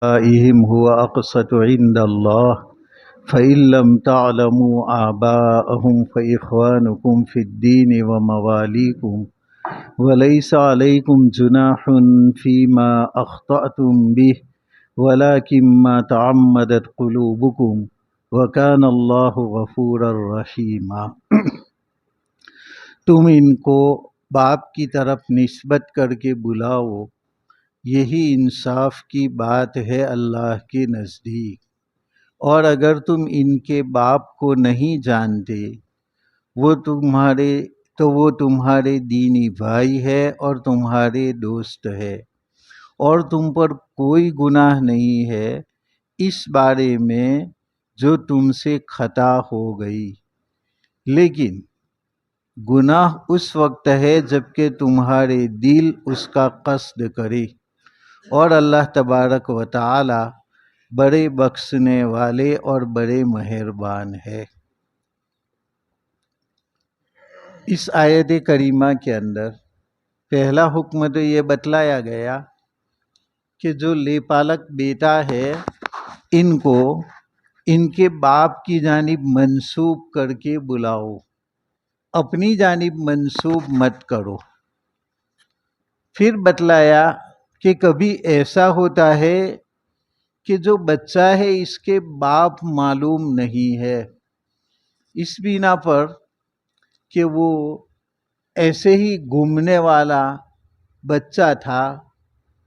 آبائهم هو أقسط عند الله فإن لم تعلموا آباءهم فإخوانكم في الدين ومواليكم وليس عليكم جناح فيما أخطأتم به ولكن ما تعمدت قلوبكم وكان الله غفورا رحيما۔ تم ان کو باپ کی طرف نسبت کر کے بلاؤ، یہی انصاف کی بات ہے اللہ کے نزدیک، اور اگر تم ان کے باپ کو نہیں جانتے وہ تمہارے دینی بھائی ہے اور تمہارے دوست ہے، اور تم پر کوئی گناہ نہیں ہے اس بارے میں جو تم سے خطا ہو گئی، لیکن گناہ اس وقت ہے جبکہ تمہارے دل اس کا قصد کرے، اور اللہ تبارک و تعالی بڑے بخشنے والے اور بڑے مہربان ہے۔ اس آیت کریمہ کے اندر پہلا حکم تو یہ بتلایا گیا کہ جو لے پالک بیٹا ہے ان کو ان کے باپ کی جانب منسوب کر کے بلاؤ، اپنی جانب منسوب مت کرو۔ پھر بتلایا کہ کبھی ایسا ہوتا ہے کہ جو بچہ ہے اس کے باپ معلوم نہیں ہے، اس بنا پر کہ وہ ایسے ہی گھومنے والا بچہ تھا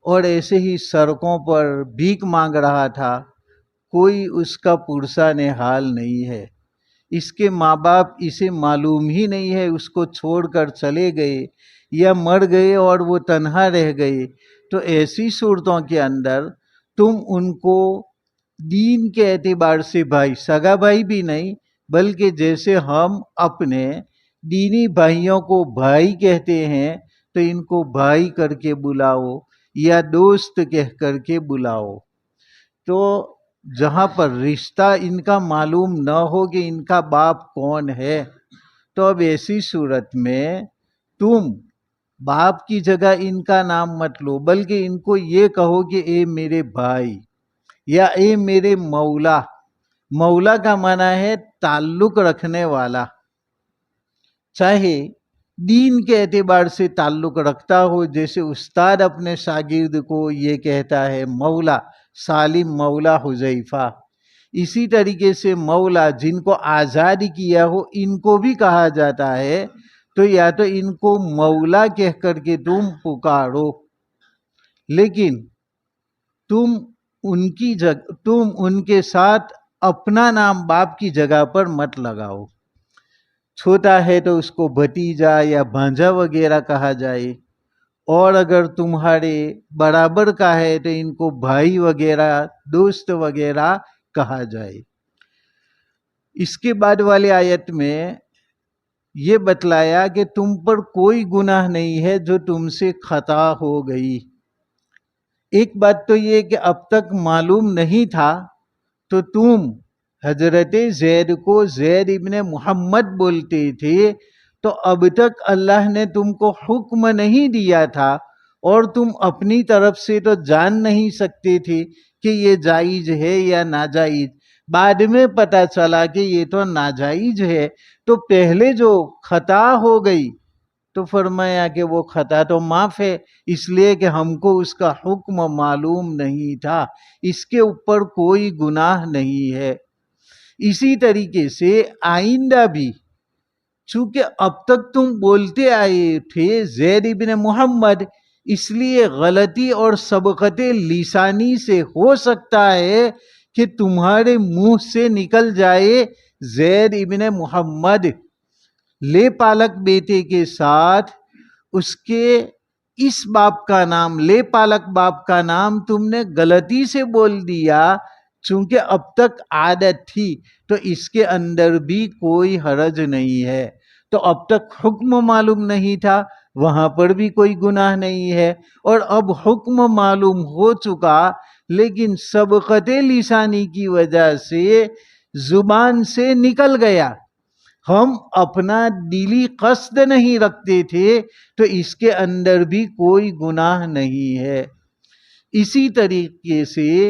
اور ایسے ہی سڑکوں پر بھیک مانگ رہا تھا، کوئی اس کا پرسان حال نہیں ہے، اس کے ماں باپ اسے معلوم ہی نہیں ہے، اس کو چھوڑ کر چلے گئے یا مر گئے اور وہ تنہا رہ گئے، تو ایسی صورتوں کے اندر تم ان کو دین کے اعتبار سے بھائی، سگا بھائی بھی نہیں بلکہ جیسے ہم اپنے دینی بھائیوں کو بھائی کہتے ہیں تو ان کو بھائی کر کے بلاؤ یا دوست کہہ کر کے بلاؤ۔ تو جہاں پر رشتہ ان کا معلوم نہ ہو کہ ان کا باپ کون ہے، تو اب ایسی صورت میں تم باپ کی جگہ ان کا نام مت لو، بلکہ ان کو یہ کہو کہ اے میرے بھائی یا اے میرے مولا۔ مولا کا معنی ہے تعلق رکھنے والا، چاہے دین کے اعتبار سے تعلق رکھتا ہو، جیسے استاد اپنے شاگرد کو یہ کہتا ہے مولا سالم مولا حذیفہ، اسی طریقے سے مولا جن کو آزاد کیا ہو ان کو بھی کہا جاتا ہے، تو یا تو ان کو مولا کہہ کر کے تم پکارو، لیکن تم ان کے ساتھ اپنا نام باپ کی جگہ پر مت لگاؤ۔ چھوٹا ہے تو اس کو بھتیجا یا بھانجا وغیرہ کہا جائے، اور اگر تمہارے برابر کا ہے تو ان کو بھائی وغیرہ دوست وغیرہ کہا جائے۔ اس کے بعد والے آیت میں یہ بتلایا کہ تم پر کوئی گناہ نہیں ہے جو تم سے خطا ہو گئی۔ ایک بات تو یہ کہ اب تک معلوم نہیں تھا تو تم حضرت زید کو زید ابن محمد بولتے تھے، تو اب تک اللہ نے تم کو حکم نہیں دیا تھا اور تم اپنی طرف سے تو جان نہیں سکتے تھے کہ یہ جائز ہے یا ناجائز، بعد میں پتہ چلا کہ یہ تو ناجائز ہے، تو پہلے جو خطا ہو گئی تو فرمایا کہ وہ خطا تو معاف ہے، اس لیے کہ ہم کو اس کا حکم معلوم نہیں تھا، اس کے اوپر کوئی گناہ نہیں ہے۔ اسی طریقے سے آئندہ بھی چونکہ اب تک تم بولتے آئے تھے زید ابن محمد، اس لیے غلطی اور سبقت لسانی سے ہو سکتا ہے کہ تمہارے منہ سے نکل جائے زید ابن محمد، لے پالک بیٹے کے ساتھ اس کے اس باپ کا نام، لے پالک باپ کا نام تم نے غلطی سے بول دیا، چونکہ اب تک عادت تھی، تو اس کے اندر بھی کوئی حرج نہیں ہے۔ تو اب تک حکم معلوم نہیں تھا، وہاں پر بھی کوئی گناہ نہیں ہے، اور اب حکم معلوم ہو چکا لیکن سبقت لسانی کی وجہ سے زبان سے نکل گیا، ہم اپنا دلی قصد نہیں رکھتے تھے، تو اس کے اندر بھی کوئی گناہ نہیں ہے۔ اسی طریقے سے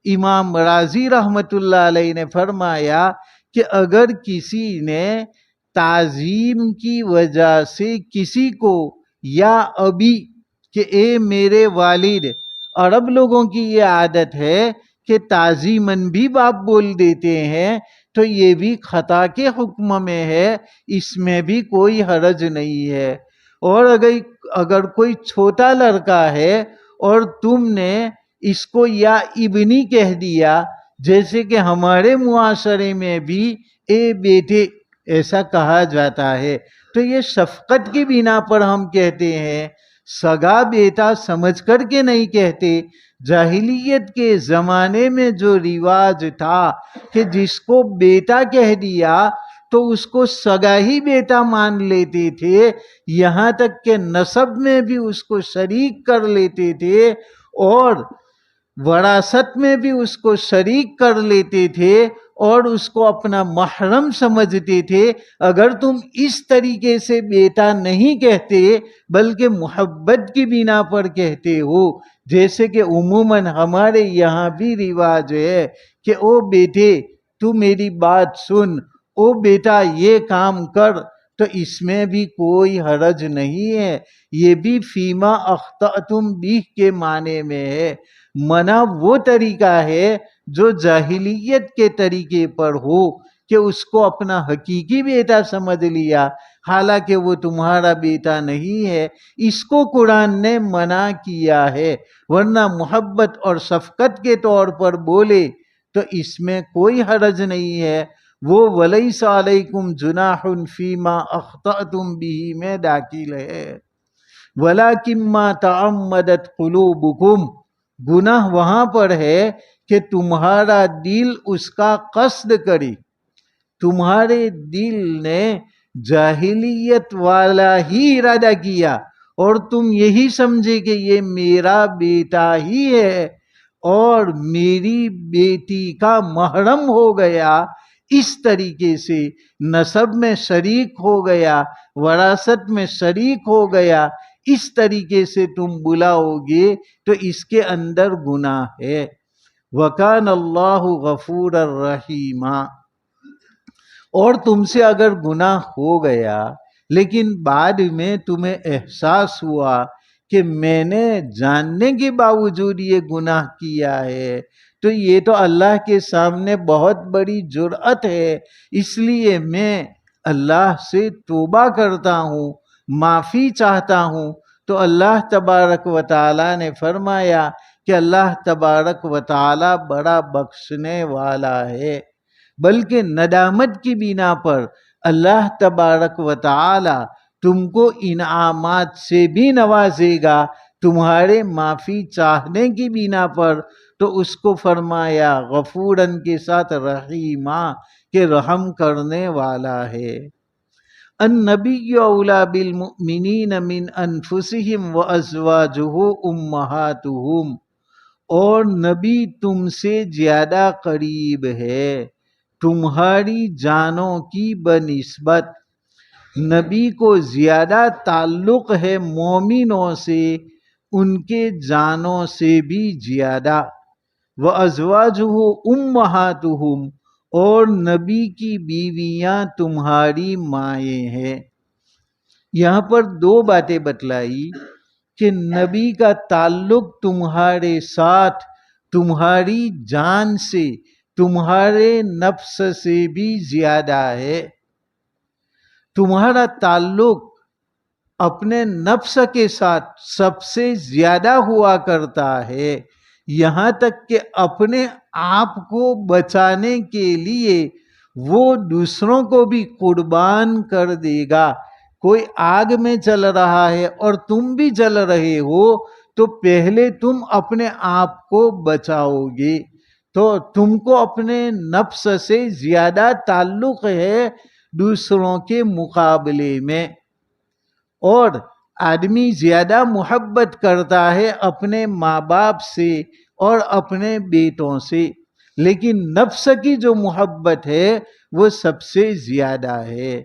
امام راضی رحمت اللہ علیہ نے فرمایا کہ اگر کسی نے تعظیم کی وجہ سے کسی کو یا ابھی کہ اے میرے والد، عرب لوگوں کی یہ عادت ہے کہ تعظیماً بھی باپ بول دیتے ہیں، تو یہ بھی خطا کے حکم میں ہے، اس میں بھی کوئی حرج نہیں ہے۔ اور اگر کوئی چھوٹا لڑکا ہے اور تم نے اس کو یا ابنی کہہ دیا، جیسے کہ ہمارے معاشرے میں بھی اے بیٹے ایسا کہا جاتا ہے، تو یہ شفقت کی بنا پر ہم کہتے ہیں، سگا بیٹا سمجھ کر کے نہیں کہتے۔ جاہلیت کے زمانے میں جو رواج تھا کہ جس کو بیٹا کہہ دیا تو اس کو سگا ہی بیٹا مان لیتے تھے، یہاں تک کہ نسب میں بھی اس کو شریک کر لیتے تھے اور وراثت میں بھی اس کو شریک کر لیتے تھے اور اس کو اپنا محرم سمجھتے تھے۔ اگر تم اس طریقے سے بیٹا نہیں کہتے بلکہ محبت کی بنا پر کہتے ہو، جیسے کہ عموماً ہمارے یہاں بھی رواج ہے کہ او بیٹے تو میری بات سن، او بیٹا یہ کام کر، تو اس میں بھی کوئی حرج نہیں ہے۔ یہ بھی فیما اخطأتم بھی کے معنی میں ہے۔ منع وہ طریقہ ہے جو جاہلیت کے طریقے پر ہو کہ اس کو اپنا حقیقی بیٹا سمجھ لیا، حالانکہ وہ تمہارا بیٹا نہیں ہے، اس کو قرآن نے منع کیا ہے۔ ورنہ محبت اور شفقت کے طور پر بولے تو اس میں کوئی حرج نہیں ہے۔ وہ وَلَيْسَ عَلَيْكُمْ جُنَاحٌ فِيمَا أَخْطَأْتُمْ بِهِ میں داخل ہے۔ وَلَكِنْ مَا تَعَمَّدَتْ قُلُوبُكُمْ، گناہ وہاں پر ہے کہ تمہارا دل اس کا قصد کرے، تمہارے دل نے جاہلیت والا ہی ارادہ کیا اور تم یہی سمجھے کہ یہ میرا بیٹا ہی ہے اور میری بیٹی کا محرم ہو گیا، اس طریقے سے نسب میں شریک ہو گیا، وراثت میں شریک ہو گیا، اس طریقے سے تم بلاؤ گے تو اس کے اندر گناہ ہے۔ وَكَانَ اللَّهُ غَفُورًا رَحِيمًا۔ اور تم سے اگر گناہ ہو گیا لیکن بعد میں تمہیں احساس ہوا کہ میں نے جاننے کے باوجود یہ گناہ کیا ہے، تو یہ تو اللہ کے سامنے بہت بڑی جرأت ہے، اس لیے میں اللہ سے توبہ کرتا ہوں، معافی چاہتا ہوں، تو اللہ تبارک و تعالیٰ نے فرمایا کہ اللہ تبارک و تعالیٰ بڑا بخشنے والا ہے۔ بلکہ ندامت کی بنا پر اللہ تبارک و تعالیٰ تم کو انعامات سے بھی نوازے گا، تمہارے معافی چاہنے کی بنا پر، تو اس کو فرمایا غفوراً کے ساتھ رحیمہ کہ رحم کرنے والا ہے۔ النبی اولیٰ بالمؤمنین من انفسہم وازواجہ امہاتہم، اور نبی تم سے زیادہ قریب ہے تمہاری جانوں کی بنسبت، نبی کو زیادہ تعلق ہے مومنوں سے ان کے جانوں سے بھی زیادہ۔ وَأَزْوَاجُهُ أُمَّهَاتُهُمْ، اور نبی کی بیویاں تمہاری مائیں ہیں۔ یہاں پر دو باتیں بتلائی کہ نبی کا تعلق تمہارے ساتھ تمہاری جان سے، تمہارے نفس سے بھی زیادہ ہے۔ تمہارا تعلق اپنے نفس کے ساتھ سب سے زیادہ ہوا کرتا ہے، یہاں تک کہ اپنے آپ کو بچانے کے لیے وہ دوسروں کو بھی قربان کر دے گا۔ کوئی آگ میں جل رہا ہے اور تم بھی جل رہے ہو تو پہلے تم اپنے آپ کو بچاؤ گے، تو تم کو اپنے نفس سے زیادہ تعلق ہے دوسروں کے مقابلے میں، اور آدمی زیادہ محبت کرتا ہے اپنے ماں باپ سے اور اپنے بیٹوں سے، لیکن نفس کی جو محبت ہے وہ سب سے زیادہ ہے۔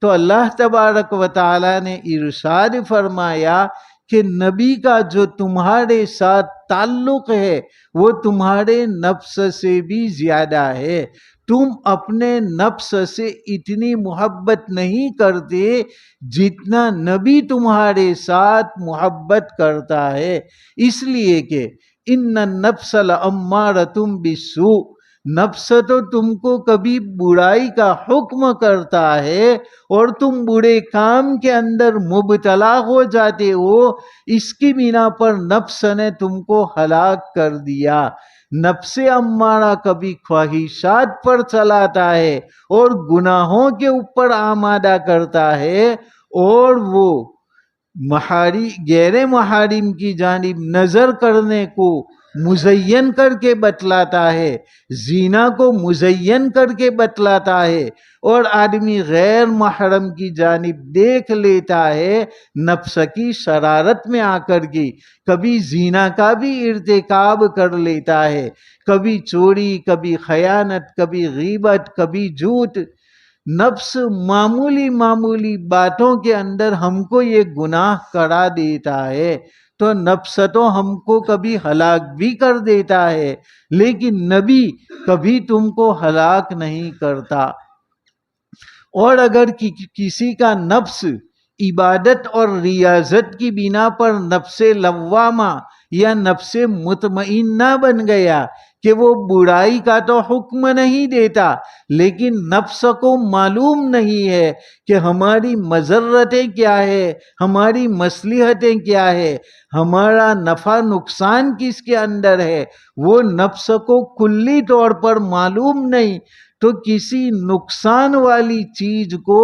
تو اللہ تبارک و تعالیٰ نے ارشاد فرمایا کہ نبی کا جو تمہارے ساتھ تعلق ہے وہ تمہارے نفس سے بھی زیادہ ہے. تم اپنے نفس سے اتنی محبت نہیں کرتے جتنا نبی تمہارے ساتھ محبت کرتا ہے. اس لیے کہ ان النفس لامارۃ بالسوء، نفس تو تم کو کبھی برائی کا حکم کرتا ہے اور تم برے کام کے اندر مبتلا ہو جاتے ہو. اس کی بنا پر نفس نے تم کو ہلاک کر دیا. نفس امارہ کبھی خواہشات پر چلاتا ہے اور گناہوں کے اوپر آمادہ کرتا ہے، اور وہ غیر محارم کی جانب نظر کرنے کو مزین کر کے بتلاتا ہے، زنا کو مزین کر کے بتلاتا ہے، اور آدمی غیر محرم کی جانب دیکھ لیتا ہے نفس کی شرارت میں آ کر کے. کبھی زنا کا بھی ارتکاب کر لیتا ہے، کبھی چوری، کبھی خیانت، کبھی غیبت، کبھی جھوٹ. نفس معمولی معمولی باتوں کے اندر ہم کو یہ گناہ کرا دیتا ہے. تو نفس تو ہم کو کبھی ہلاک بھی کر دیتا ہے، لیکن نبی کبھی تم کو ہلاک نہیں کرتا. اور اگر کسی کا نفس عبادت اور ریاضت کی بنا پر نفس لوامہ یا نفس مطمئنہ بن گیا کہ وہ برائی کا تو حکم نہیں دیتا، لیکن نفس کو معلوم نہیں ہے کہ ہماری مضرتیں کیا ہے، ہماری مصلحتیں کیا ہے، ہمارا نفع نقصان کس کے اندر ہے، وہ نفس کو کلی طور پر معلوم نہیں، تو کسی نقصان والی چیز کو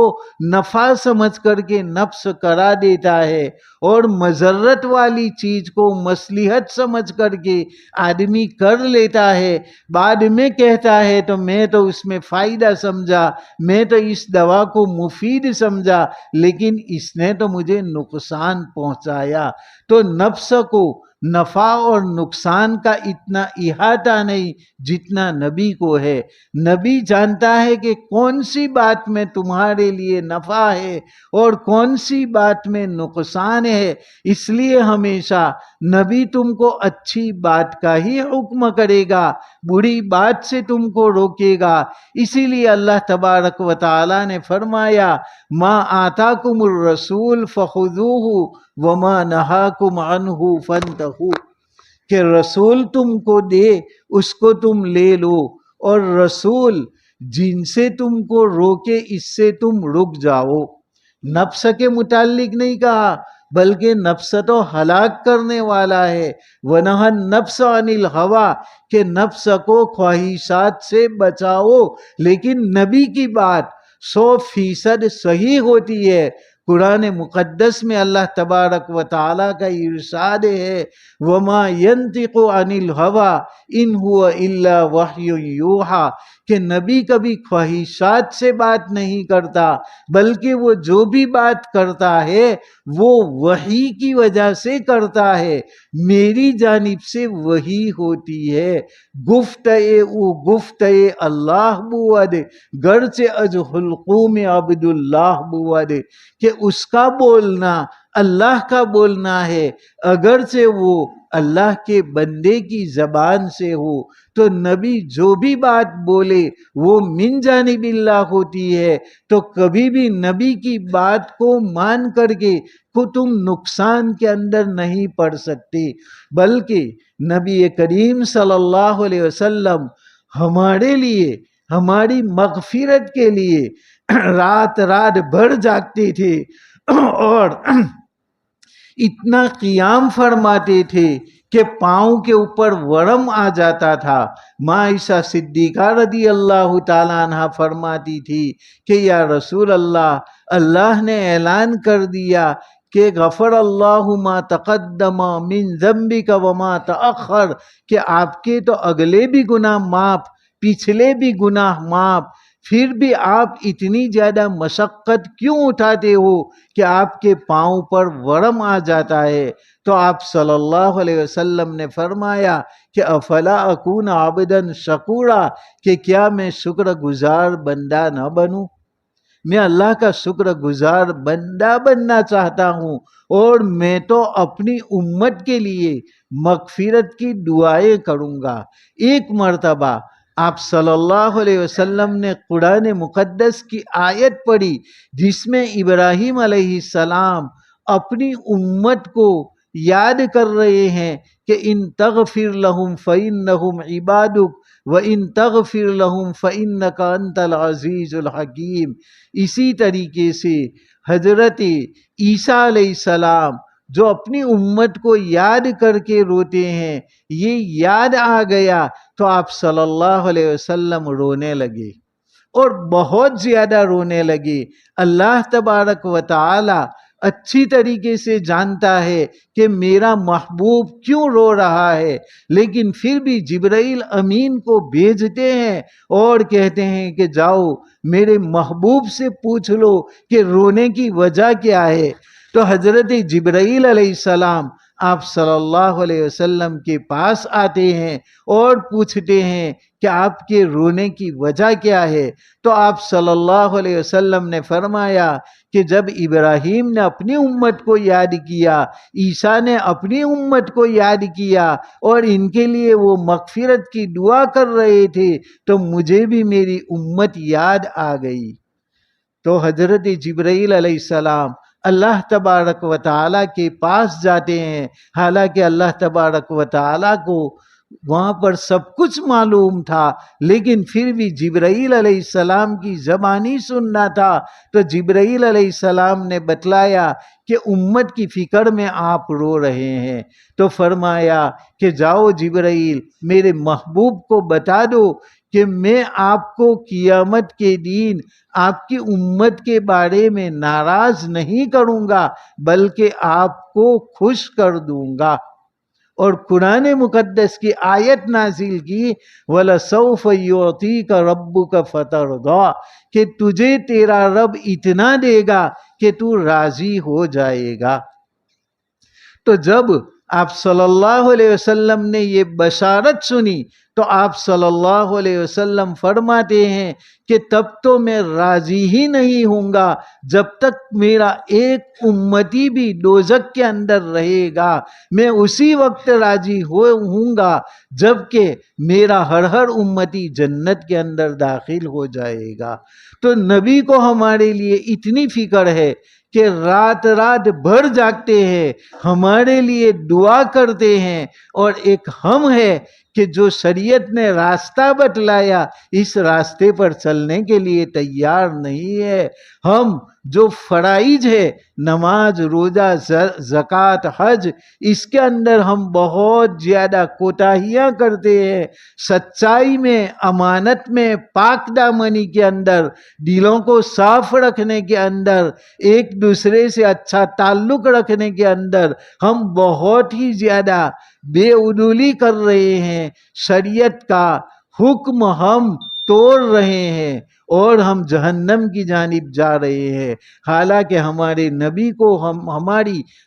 نفع سمجھ کر کے نفس کرا دیتا ہے، اور مضرت والی چیز کو مصلحت سمجھ کر کے آدمی کر لیتا ہے. بعد میں کہتا ہے تو میں تو اس میں فائدہ سمجھا، میں تو اس دوا کو مفید سمجھا، لیکن اس نے تو مجھے نقصان پہنچایا. تو نفس کو نفع اور نقصان کا اتنا احاطہ نہیں جتنا نبی کو ہے. نبی جانتا ہے کہ کون سی بات میں تمہارے لیے نفع ہے اور کون سی بات میں نقصان ہے. اس لیے ہمیشہ نبی تم کو اچھی بات کا ہی حکم کرے گا، بری بات سے تم کو روکے گا. اسی لیے اللہ تبارک و تعالی نے فرمایا ما آتاکم الرسول فخذوہ وما نہاکم عنہ فانتہوا، کہ رسول تم کو دے اس کو تم لے لو، اور رسول جن سے تم کو روکے اس سے تم رک جاؤ. نفس کے متعلق نہیں کہا، بلکہ نفس تو ہلاک کرنے والا ہے. وَنَهَا النَّفْسَ عَنِ الْهَوَىٰ، کہ نفس کو خواہشات سے بچاؤ. لیکن نبی کی بات 100% صحیح ہوتی ہے. قرآن مقدس میں اللہ تبارک و تعالیٰ کا ارشاد ہے وَمَا يَنطِقُ عَنِ الْهَوَىٰ إِنْ هُوَ إِلَّا وَحْيٌ يُوحَىٰ، کہ نبی کبھی خواہشات سے بات نہیں کرتا، بلکہ وہ جو بھی بات کرتا ہے وہ وحی کی وجہ سے کرتا ہے، میری جانب سے وحی ہوتی ہے. گفت اللہ بود گرچہ از حلقوم عبد اللہ بود، کہ اس کا بولنا اللہ کا بولنا ہے اگرچہ وہ اللہ کے بندے کی زبان سے ہو. تو نبی جو بھی بات بولے وہ من جانب اللہ ہوتی ہے. تو کبھی بھی نبی کی بات کو مان کر کے تم نقصان کے اندر نہیں پڑ سکتے، بلکہ نبی کریم صلی اللہ علیہ وسلم ہمارے لیے، ہماری مغفرت کے لیے رات رات بھر جاگتے تھے اور اتنا قیام فرماتے تھے کہ پاؤں کے اوپر ورم آ جاتا تھا. ماں عائشہ صدیقہ رضی اللہ تعالیٰ عنہ فرماتی تھی کہ یا رسول اللہ، اللہ نے اعلان کر دیا کہ غفر اللہ ما تقدم من ذنبک وما تأخر، کہ آپ کے تو اگلے بھی گناہ معاف، پچھلے بھی گناہ معاف، پھر بھی آپ اتنی زیادہ مشقت کیوں اٹھاتے ہو کہ آپ کے پاؤں پر ورم آ جاتا ہے؟ تو آپ صلی اللہ علیہ وسلم نے فرمایا کہ افلا اکون عبدا شکورا، کہ کیا میں شکر گزار بندہ نہ بنوں؟ میں اللہ کا شکر گزار بندہ بننا چاہتا ہوں، اور میں تو اپنی امت کے لیے مغفرت کی دعائیں کروں گا۔ ایک مرتبہ آپ صلی اللہ علیہ وسلم نے قرآن مقدس کی آیت پڑھی جس میں ابراہیم علیہ السلام اپنی امت کو یاد کر رہے ہیں کہ ان تغفر لہم فإنہم عبادک وَإِن تَغْفِرْ لَهُمْ فَإِنَّكَ أَنْتَ الْعَزِيزُ الْحَكِيمُ۔ اسی طریقے سے حضرت عیسیٰ علیہ السلام جو اپنی امت کو یاد کر کے روتے ہیں، یہ یاد آ گیا تو آپ صلی اللہ علیہ وسلم رونے لگے، اور بہت زیادہ رونے لگے۔ اللہ تبارک و تعالی اچھی طریقے سے جانتا ہے کہ میرا محبوب کیوں رو رہا ہے، لیکن پھر بھی جبرائیل امین کو بھیجتے ہیں اور کہتے ہیں کہ جاؤ میرے محبوب سے پوچھ لو کہ رونے کی وجہ کیا ہے۔ تو حضرت جبرائیل علیہ السلام آپ صلی اللہ علیہ وسلم کے پاس آتے ہیں اور پوچھتے ہیں کہ آپ کے رونے کی وجہ کیا ہے۔ تو آپ صلی اللہ علیہ وسلم نے فرمایا کہ جب ابراہیم نے اپنی امت کو یاد کیا، عیسیٰ نے اپنی امت کو یاد کیا، اور ان کے لیے وہ مغفرت کی دعا کر رہے تھے، تو مجھے بھی میری امت یاد آ گئی۔ تو حضرت جبرائیل علیہ السلام اللہ تبارک و تعالیٰ کے پاس جاتے ہیں، حالانکہ اللہ تبارک و تعالیٰ کو وہاں پر سب کچھ معلوم تھا، لیکن پھر بھی جبرائیل علیہ السلام کی زبانی سننا تھا۔ تو جبرائیل علیہ السلام نے بتلایا کہ امت کی فکر میں آپ رو رہے ہیں۔ تو فرمایا کہ جاؤ جبرائیل، میرے محبوب کو بتا دو کہ میں آپ کو قیامت کے دن آپ کی امت کے بارے میں ناراض نہیں کروں گا، بلکہ آپ کو خوش کر دوں گا۔ اور قرآن مقدس کی آیت نازل کی وَلَسَوْفَ يُعْطِيكَ رَبُّكَ فَتَرْضَىٰ، کہ تجھے تیرا رب اتنا دے گا کہ تو راضی ہو جائے گا۔ تو جب آپ صلی اللہ علیہ وسلم نے یہ بشارت سنی تو آپ صلی اللہ علیہ وسلم فرماتے ہیں کہ تب تو میں راضی ہی نہیں ہوں گا جب تک میرا ایک امتی بھی دوزخ کے اندر رہے گا۔ میں اسی وقت راضی ہوں گا جب کہ میرا ہر امتی جنت کے اندر داخل ہو جائے گا۔ تو نبی کو ہمارے لیے اتنی فکر ہے کہ رات بھر جاگتے ہیں، ہمارے لیے دعا کرتے ہیں، اور ایک ہم ہے کہ جو شریعت نے راستہ بتلایا اس راستے پر چلنے کے لیے تیار نہیں ہے۔ ہم جو فرائض ہے، نماز، روزہ، زکوٰۃ، حج، اس کے اندر ہم بہت زیادہ کوتاہیاں کرتے ہیں۔ سچائی میں، امانت میں، پاک دامنی کے اندر، دلوں کو صاف رکھنے کے اندر، ایک دوسرے سے اچھا تعلق رکھنے کے اندر ہم بہت ہی زیادہ بے عدولی کر رہے ہیں۔ شریعت کا حکم ہم توڑ رہے ہیں اور ہم جہنم کی جانب جا رہے ہیں، حالانکہ ہمارے نبی کو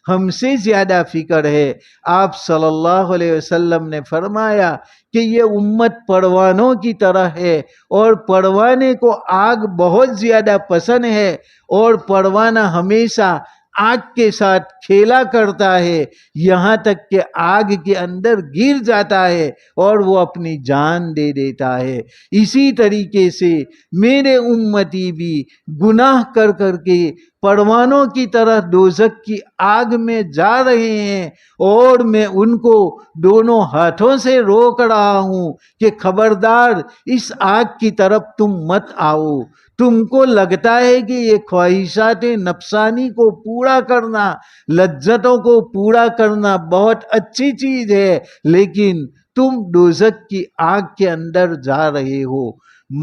ہم سے زیادہ فکر ہے۔ آپ صلی اللہ علیہ وسلم نے فرمایا کہ یہ امت پروانوں کی طرح ہے، اور پروانے کو آگ بہت زیادہ پسند ہے، اور پروانہ ہمیشہ آگ کے ساتھ کھیلا کرتا ہے، یہاں تک کہ آگ کے اندر گر جاتا ہے اور وہ اپنی جان دے دیتا ہے۔ اسی طریقے سے میرے امتی بھی گناہ کر کے پروانوں کی طرح دوزخ کی آگ میں جا رہے ہیں، اور میں ان کو دونوں ہاتھوں سے روک رہا ہوں کہ خبردار اس آگ کی طرف تم مت آؤ۔ تم کو لگتا ہے کہ یہ خواہشات نفسانی کو پورا کرنا، لذتوں کو پورا کرنا بہت اچھی چیز ہے، لیکن تم دوزخ کی آگ کے اندر جا رہے ہو۔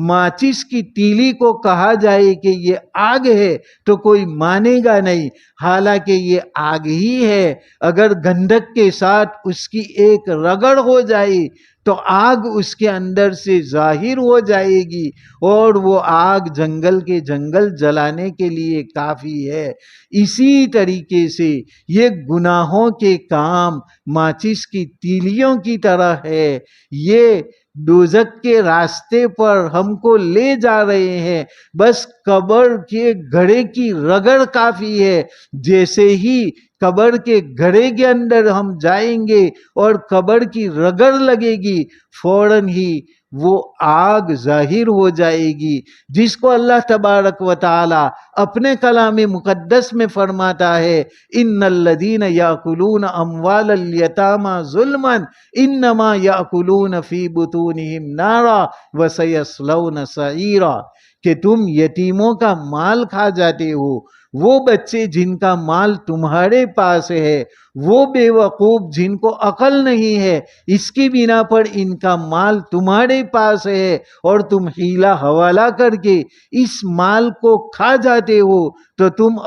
ماچس کی تیلی کو کہا جائے کہ یہ آگ ہے تو کوئی مانے گا نہیں، حالانکہ یہ آگ ہی ہے۔ اگر گندھک کے ساتھ اس کی ایک رگڑ ہو جائے تو آگ اس کے اندر سے ظاہر ہو جائے گی، اور وہ آگ جنگل کے جنگل جلانے کے لیے کافی ہے۔ اسی طریقے سے یہ گناہوں کے کام ماچس کی تیلیوں کی طرح ہے، یہ دوزخ کے راستے پر ہم کو لے جا رہے ہیں، بس قبر کے گڑھے کی رگڑ کافی ہے۔ جیسے ہی قبر کے گڑھے کے اندر ہم جائیں گے اور قبر کی رگڑ لگے گی، فوراً ہی وہ آگ ظاہر ہو جائے گی، جس کو اللہ تبارک و تعالی اپنے کلام مقدس میں فرماتا ہے، ان الذین یاکلون اموال الیتامی ظلما انما یاکلون فی بطونہم نارا وسیصلون سعیرا، کہ تم یتیموں کا مال کھا جاتے ہو، وہ بچے جن کا مال تمہارے پاس ہے، وہ بے وقوف جن کو عقل نہیں ہے، اس کی بنا پر ان کا مال تمہارے پاس ہے، اور تم حیلہ حوالہ کر کے اس مال کو کھا جاتے ہو، تو تم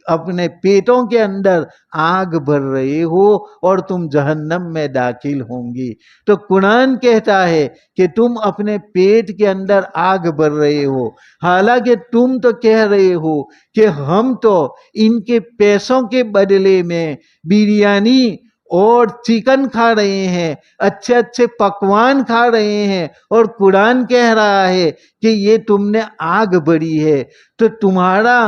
اپنے پیٹوں کے اندر آگ بھر رہے ہو اور تم جہنم میں داخل ہوں گی۔ تو قرآن کہتا ہے کہ تم اپنے پیٹ کے اندر آگ بھر رہے ہو، حالانکہ تم تو کہہ رہے ہو کہ ہم تو ان کے پیسوں کے بدلے میں بریانی اور چکن کھا رہے ہیں، اچھے اچھے پکوان کھا رہے ہیں، اور قرآن کہہ رہا ہے کہ یہ تم نے آگ بھری ہے۔ تو تمہارا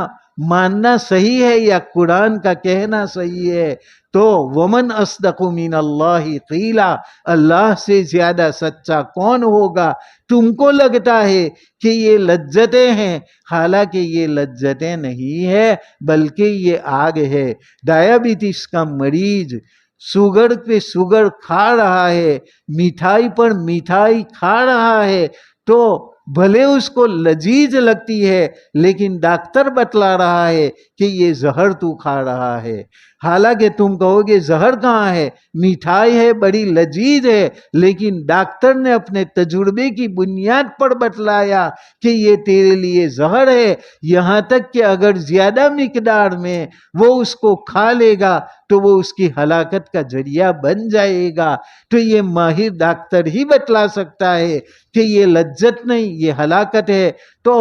ماننا صحیح ہے یا قرآن کا کہنا صحیح ہے؟ تو ومن اصدق من اللہ قیلا، اللہ سے زیادہ سچا کون ہوگا؟ تم کو لگتا ہے کہ یہ لذتیں ہیں، حالانکہ یہ لذتیں نہیں ہے، بلکہ یہ آگ ہے۔ ڈائبٹیز کا مریض شوگر پہ شوگر کھا رہا ہے، مٹھائی پر مٹھائی کھا رہا ہے، تو بھلے اس کو لذیذ لگتی ہے، لیکن ڈاکٹر بتلا رہا ہے کہ یہ زہر تو کھا رہا ہے۔ حالانکہ تم کہو گے زہر کہاں ہے، مٹھائی ہے، بڑی لذیذ ہے، لیکن ڈاکٹر نے اپنے تجربے کی بنیاد پر بتلایا کہ یہ تیرے لیے زہر ہے، یہاں تک کہ اگر زیادہ مقدار میں وہ اس کو کھا لے گا تو وہ اس کی ہلاکت کا ذریعہ بن جائے گا۔ تو یہ ماہر ڈاکٹر ہی بتلا سکتا ہے کہ یہ لذت نہیں، یہ ہلاکت ہے۔ تو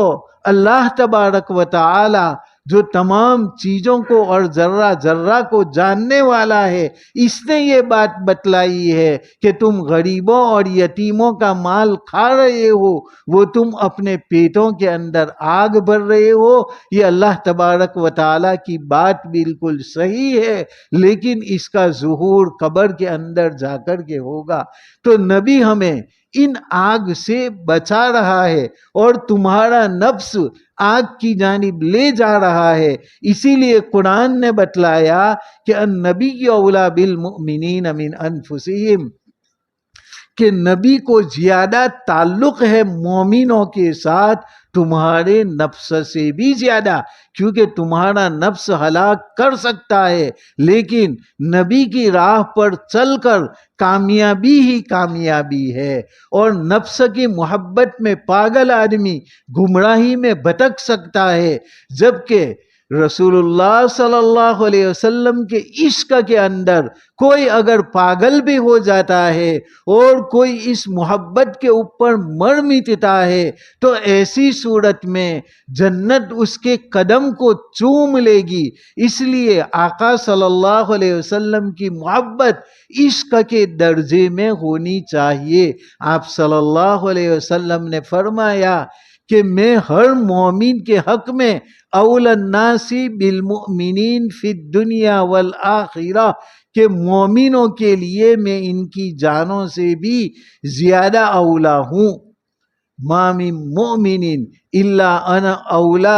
اللہ تبارک و تعالی جو تمام چیزوں کو اور ذرہ ذرہ کو جاننے والا ہے، اس نے یہ بات بتلائی ہے کہ تم غریبوں اور یتیموں کا مال کھا رہے ہو، وہ تم اپنے پیٹوں کے اندر آگ بھر رہے ہو۔ یہ اللہ تبارک و تعالیٰ کی بات بالکل صحیح ہے، لیکن اس کا ظہور قبر کے اندر جا کر کے ہوگا۔ تو نبی ہمیں ان آگ سے بچا رہا ہے، اور تمہارا نفس آگ کی جانب لے جا رہا ہے۔ اسی لیے قرآن نے بتلایا کہ النبی اولیٰ بالمؤمنین من انفسہم، کہ نبی کو زیادہ تعلق ہے مومنوں کے ساتھ تمہارے نفس سے بھی زیادہ، کیونکہ تمہارا نفس ہلاک کر سکتا ہے، لیکن نبی کی راہ پر چل کر کامیابی ہی کامیابی ہے۔ اور نفس کی محبت میں پاگل آدمی گمراہی میں بھٹک سکتا ہے، جبکہ رسول اللہ صلی اللہ علیہ وسلم کے عشق کے اندر کوئی اگر پاگل بھی ہو جاتا ہے اور کوئی اس محبت کے اوپر مر مٹتا ہے، تو ایسی صورت میں جنت اس کے قدم کو چوم لے گی۔ اس لیے آقا صلی اللہ علیہ وسلم کی محبت عشق کے درجے میں ہونی چاہیے۔ آپ صلی اللہ علیہ وسلم نے فرمایا کہ میں ہر مومن کے حق میں اول الناس بالمؤمنین فی الدنیا والآخرہ، کہ مومنوں کے لیے میں ان کی جانوں سے بھی زیادہ اولا ہوں۔ ما من مؤمن الا انا اولا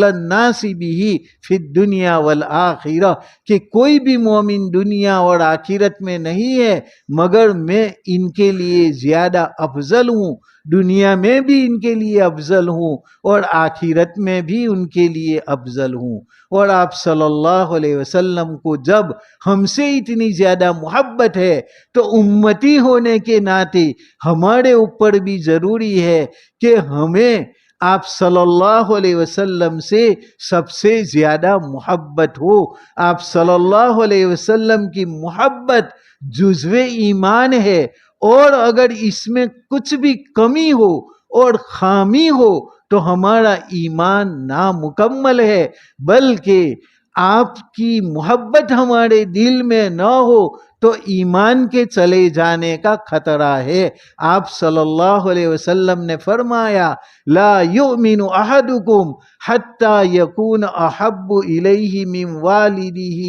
الناس به فی الدنیا والآخرہ، کہ کوئی بھی مومن دنیا اور آخرت میں نہیں ہے مگر میں ان کے لیے زیادہ افضل ہوں، دنیا میں بھی ان کے لیے افضل ہوں اور آخرت میں بھی ان کے لیے افضل ہوں۔ اور آپ صلی اللہ علیہ وسلم کو جب ہم سے اتنی زیادہ محبت ہے تو امتی ہونے کے ناطے ہمارے اوپر بھی ضروری ہے کہ ہمیں آپ صلی اللہ علیہ وسلم سے سب سے زیادہ محبت ہو۔ آپ صلی اللہ علیہ وسلم کی محبت جزو ایمان ہے، اور اگر اس میں کچھ بھی کمی ہو اور خامی ہو تو ہمارا ایمان نامکمل ہے، بلکہ آپ کی محبت ہمارے دل میں نہ ہو تو ایمان کے چلے جانے کا خطرہ ہے۔ آپ صلی اللہ علیہ وسلم نے فرمایا لا یؤمن احدکم حتی یکون احب الیہ من والدہ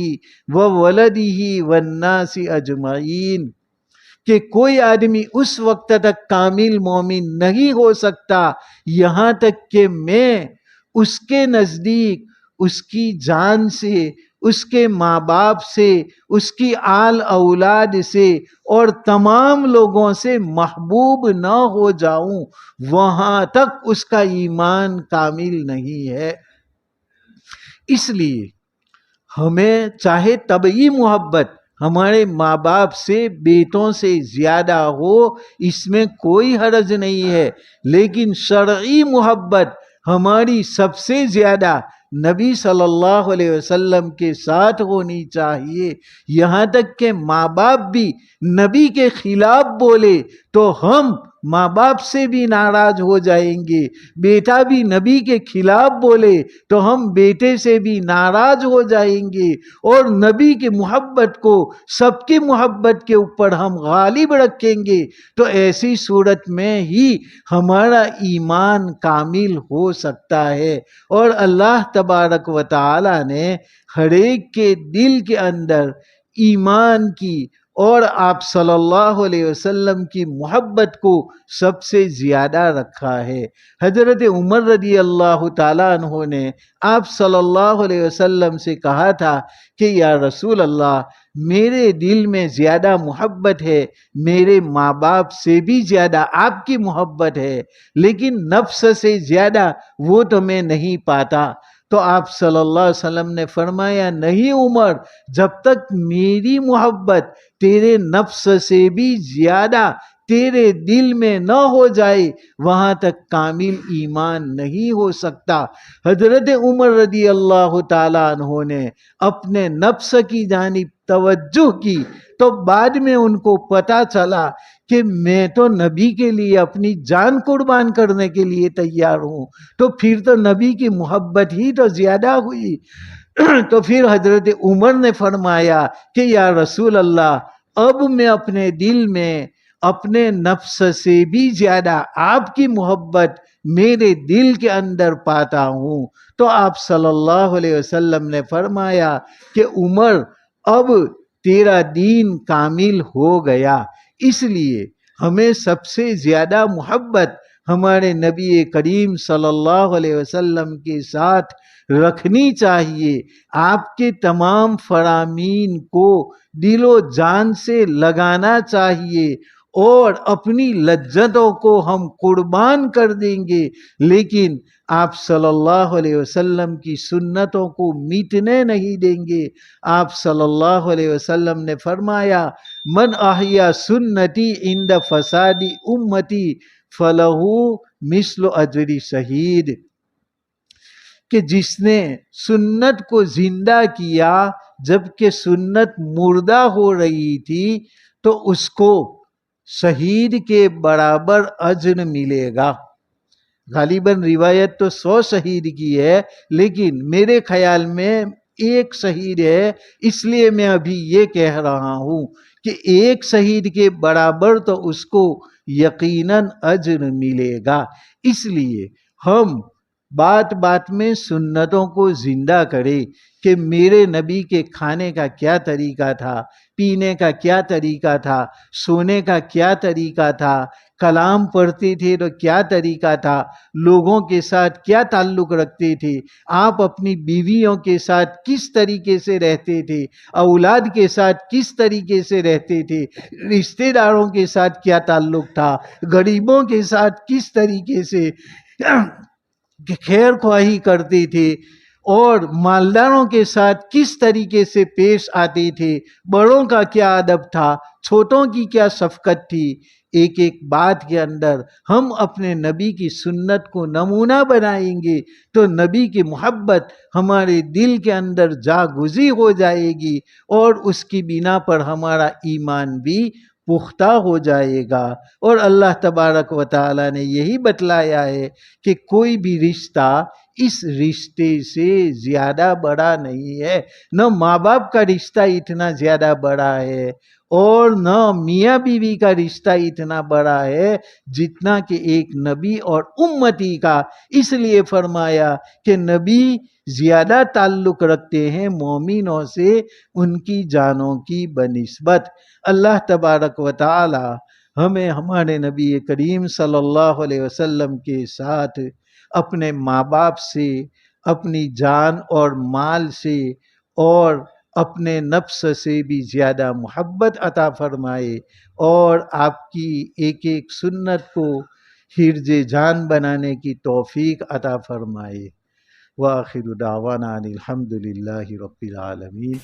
وولدہ والناس اجمعین، کہ کوئی آدمی اس وقت تک کامل مومن نہیں ہو سکتا یہاں تک کہ میں اس کے نزدیک اس کی جان سے، اس کے ماں باپ سے، اس کی آل اولاد سے اور تمام لوگوں سے محبوب نہ ہو جاؤں، وہاں تک اس کا ایمان کامل نہیں ہے۔ اس لیے ہمیں چاہے طبعی محبت ہمارے ماں باپ سے، بیٹوں سے زیادہ ہو، اس میں کوئی حرج نہیں ہے، لیکن شرعی محبت ہماری سب سے زیادہ نبی صلی اللہ علیہ وسلم کے ساتھ ہونی چاہیے۔ یہاں تک کہ ماں باپ بھی نبی کے خلاف بولے تو ہم ماں باپ سے بھی ناراض ہو جائیں گے، بیٹا بھی نبی کے خلاف بولے تو ہم بیٹے سے بھی ناراض ہو جائیں گے، اور نبی کی محبت کو سب کی محبت کے اوپر ہم غالب رکھیں گے، تو ایسی صورت میں ہی ہمارا ایمان کامل ہو سکتا ہے۔ اور اللہ تبارک و تعالی نے ہر ایک کے دل کے اندر ایمان کی اور آپ صلی اللہ علیہ وسلم کی محبت کو سب سے زیادہ رکھا ہے۔ حضرت عمر رضی اللہ تعالیٰ عنہ نے آپ صلی اللہ علیہ وسلم سے کہا تھا کہ یا رسول اللہ، میرے دل میں زیادہ محبت ہے، میرے ماں باپ سے بھی زیادہ آپ کی محبت ہے، لیکن نفس سے زیادہ وہ تو میں نہیں پاتا۔ تو آپ صلی اللہ علیہ وسلم نے فرمایا نہیں عمر، جب تک میری محبت تیرے نفس سے بھی زیادہ تیرے دل میں نہ ہو جائے وہاں تک کامل ایمان نہیں ہو سکتا۔ حضرت عمر رضی اللہ تعالیٰ عنہ نے اپنے نفس کی جانب توجہ کی تو بعد میں ان کو پتا چلا کہ میں تو نبی کے لیے اپنی جان قربان کرنے کے لیے تیار ہوں، تو پھر تو نبی کی محبت ہی تو زیادہ ہوئی۔ تو پھر حضرت عمر نے فرمایا کہ یا رسول اللہ، اب میں اپنے دل میں اپنے نفس سے بھی زیادہ آپ کی محبت میرے دل کے اندر پاتا ہوں۔ تو آپ صلی اللہ علیہ وسلم نے فرمایا کہ عمر، اب تیرا دین کامل ہو گیا۔ اس لیے ہمیں سب سے زیادہ محبت ہمارے نبی کریم صلی اللہ علیہ وسلم کے ساتھ رکھنی چاہیے، آپ کے تمام فرامین کو دل و جان سے لگانا چاہیے، اور اپنی لذتوں کو ہم قربان کر دیں گے، لیکن آپ صلی اللہ علیہ وسلم کی سنتوں کو میٹنے نہیں دیں گے۔ آپ صلی اللہ علیہ وسلم نے فرمایا من احیا سنتی عند فساد امتی فلہ مثل اجر شہید، کہ جس نے سنت کو زندہ کیا جبکہ سنت مردہ ہو رہی تھی تو اس کو شہید کے برابر اجر ملے گا۔ غالباً روایت تو 100 شہید کی ہے، لیکن میرے خیال میں ایک شہید ہے، اس لیے میں ابھی یہ کہہ رہا ہوں کہ ایک شہید کے برابر تو اس کو یقیناً اجر ملے گا۔ اس لیے ہم بات بات میں سنتوں کو زندہ کریں کہ میرے نبی کے کھانے کا کیا طریقہ تھا، پینے کا کیا طریقہ تھا، سونے کا کیا طریقہ تھا، کلام پڑھتے تھے تو کیا طریقہ تھا، لوگوں کے ساتھ کیا تعلق رکھتے تھے، آپ اپنی بیویوں کے ساتھ کس طریقے سے رہتے تھے، اولاد کے ساتھ کس طریقے سے رہتے تھے، رشتہ داروں کے ساتھ کیا تعلق تھا، غریبوں کے ساتھ کس طریقے سے خیر خواہی کرتے تھے، اور مالداروں کے ساتھ کس طریقے سے پیش آتے تھے، بڑوں کا کیا ادب تھا، چھوٹوں کی کیا شفقت تھی۔ ایک ایک بات کے اندر ہم اپنے نبی کی سنت کو نمونہ بنائیں گے تو نبی کی محبت ہمارے دل کے اندر جاگزی ہو جائے گی، اور اس کی بنا پر ہمارا ایمان بھی پختہ ہو جائے گا۔ اور اللہ تبارک و تعالیٰ نے یہی بتلایا ہے کہ کوئی بھی رشتہ اس رشتے سے زیادہ بڑا نہیں ہے، نہ ماں باپ کا رشتہ اتنا زیادہ بڑا ہے اور نہ میاں بیوی کا رشتہ اتنا بڑا ہے جتنا کہ ایک نبی اور امتی کا۔ اس لیے فرمایا کہ نبی زیادہ تعلق رکھتے ہیں مومنوں سے ان کی جانوں کی بنسبت۔ اللہ تبارک و تعالی ہمیں ہمارے نبی کریم صلی اللہ علیہ وسلم کے ساتھ اپنے ماں باپ سے، اپنی جان اور مال سے اور اپنے نفس سے بھی زیادہ محبت عطا فرمائے، اور آپ کی ایک ایک سنت کو حرز جان بنانے کی توفیق عطا فرمائے۔ وآخر دعوانا ان الحمد للہ رب العالمین۔